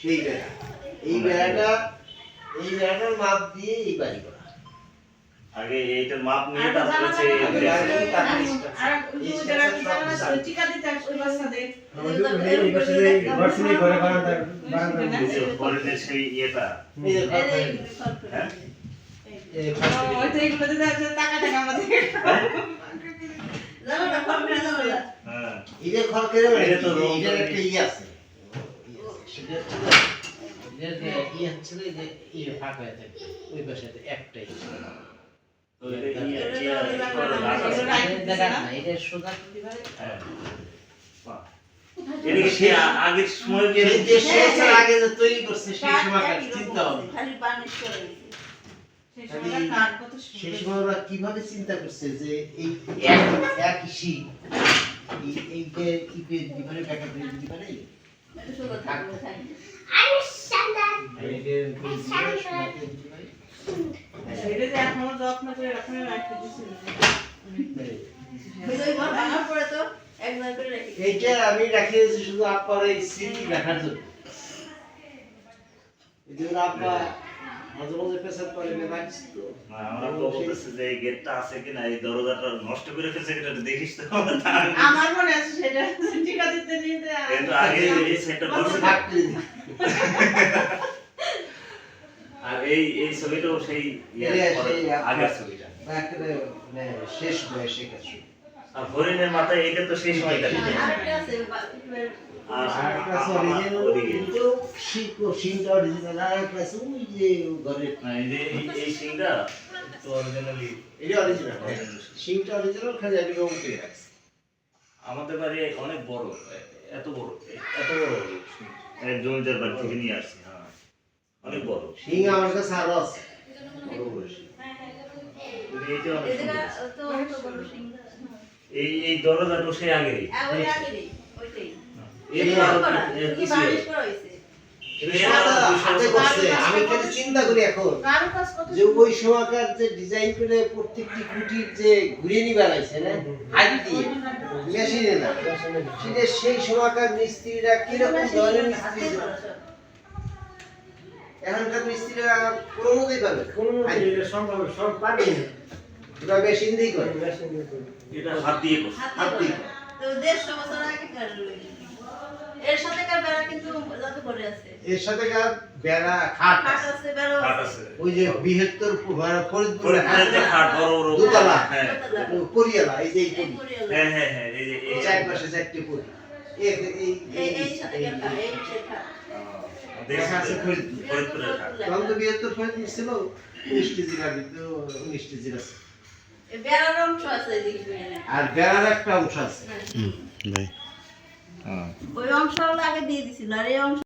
এই বেড়া এই বেড়াটার মাপ দিয়ে এই বাড়ি করা। আগে এইটার মাপ নিয়ে তারপর হচ্ছে সেই ইয়েটা একটাই আগের সময় তৈরি করছে সেই সময় চিন্তা হবে সেই সময় ওরা কিভাবে চিন্তা করছে যে এই এক শীত এইটা কি দিতে পারে টাকা দিতে পারে এইটা আমি রাখি শুধু আপনার এই স্মৃতি রাখার জন্য এই জন্য আপনার মাঝে মাঝে পেশাব করে রাখিস তো আমরা তো বলতেছি যে এই গেটটা আছে কিনা এই দরজাটা নষ্ট করে ফেলছে এটা দেখিস তো আমার মনে আছে সেটা টিকা দিতে নিতে কিন্তু আগে এই সেটটা বসে থাকতে আর এই ছবিটাও সেই আগের ছবিটা শেষ বয়সে কাজ আর হরিণের মাথায় এটা তো সেই সময়টা এই সিংটা তো অরিজিনালি আমাদের বাড়ি অনেক বড় এত বড় জমিদার বাড়ি থেকে নিয়ে আসছি হ্যাঁ অনেক বড় সিং আমার কাছে আরো আছে এই দরজাটা সেই আগেই আমি চিন্তা করি এখন যে ওই সময়কার যে ডিজাইন করে প্রত্যেকটি কুটির যে ঘুরিয়ে নিবার আছে না হাত দিয়ে মেশিনে না সেটা সেই সময়কার মিস্ত্রিরা কিরকম ধরনের মিস্ত্রি ছিল এখনকার মিস্ত্রিরা কোনো মতেই পারবে সম্ভব সব পারবে না ওরা মেশিন দিয়ে করে এটা হাত দিয়ে হাত দিয়ে তো 150 বছর আগে কার এর সাথে কার বেড়া কিন্তু যত করে আছে এর সাথে কার বেড়া খাট আছে বেড়া আছে ওই যে বৃহত্তর ফরিদপুরে খাট বড় বড় দুতলা হ্যাঁ পরিয়ালা এই যে হ্যাঁ হ্যাঁ হ্যাঁ এই যে এই চার পাশে চারটি পরি এই সাথে কার এই শেখা দেখা আছে ফরিদপুরের খাট তখন তো বৃহত্তর ফরিদপুর ছিল 19 কেজি গাড়ি তো 19 কেজি আছে বেড়ার অংশ আছে দেখবেন আর বেড়ার একটা অংশ আছে ভাই হ্যাঁ ওই অংশ আগে দিয়ে দিছিল আর এই অংশ